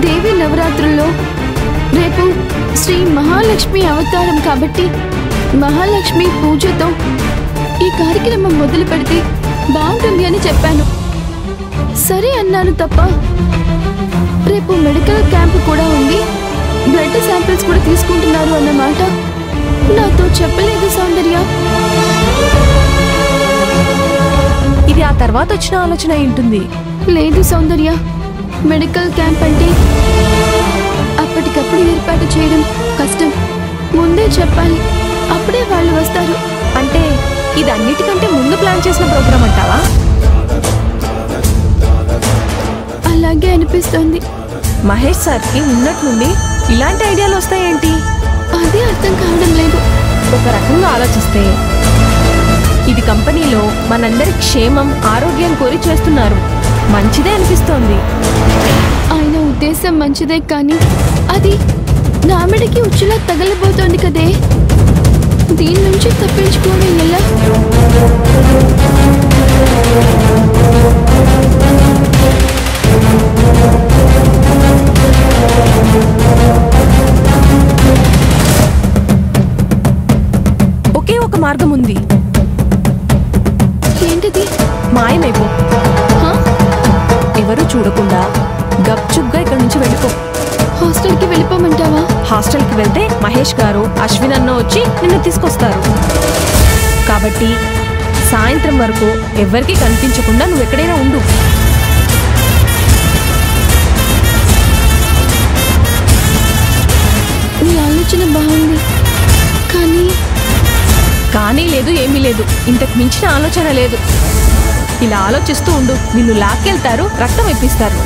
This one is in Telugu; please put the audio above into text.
దేవి నవరాత్రుల్లో రేపు శ్రీ మహాలక్ష్మి అవతారం కాబట్టి మహాలక్ష్మి పూజతో ఈ కార్యక్రమం మొదలు పెడితే బాగుంటుంది అని చెప్పాను. సరే అన్నాను తప్ప రేపు మెడికల్ క్యాంప్ కూడా ఉంది, బ్లడ్ శాంపిల్స్ కూడా తీసుకుంటున్నారు అన్నమాట నాతో చెప్పలేదు సౌందర్య. ఇది ఆ తర్వాత వచ్చిన ఆలోచన ఉంటుంది. లేదు సౌందర్య, మెడికల్ క్యాంప్ అంటే అప్పటికప్పుడు ఏర్పాటు చేయడం కష్టం. ముందే చెప్పాలి, అప్పుడే వాళ్ళు వస్తారు. అంటే ఇది అన్నిటికంటే ముందు ప్లాన్ చేసిన ప్రోగ్రామ్ అంటావా? అలాగే అనిపిస్తుంది. మహేష్ సార్కి ఉన్నట్లుండి ఇలాంటి ఐడియాలు వస్తాయేంటి? అదే అర్థం కావడం లేదు. ఒక రకంగా ఆలోచిస్తే ఇది కంపెనీలో మనందరి క్షేమం ఆరోగ్యం కోరి చేస్తున్నారు, మంచిదే అనిపిస్తోంది. ఆయన ఉద్దేశం మంచిదే, కానీ అది నామిడికి ఉచ్చులా తగలబోతోంది కదే. దీని నుంచి తప్పించుకోవడం ఎలా? ఒకే ఒక మార్గం ఉంది. ఏంటిది? మాయమైపో, ఎవరు చూడకుండా గప్చుప్గా ఇక్కడి నుంచి వెళ్ళిపో. హాస్టల్కి వెళ్ళిపోమంటావా? హాస్టల్కి వెళ్తే మహేష్ గారు అశ్విన్ అన్న వచ్చి నిన్ను తీసుకొస్తారు. కాబట్టి సాయంత్రం వరకు ఎవ్వరికీ కనిపించకుండా నువ్వు ఎక్కడైనా ఉండు. నీ ఆలోచన బాగుంది, కానీ లేదు, ఏమీ లేదు. ఇంతకు మించిన ఆలోచన లేదు. ఇలా ఆలోచిస్తూ ఉండు, నిన్ను లాక్కెళ్తారు, రక్తం ఇప్పిస్తారు.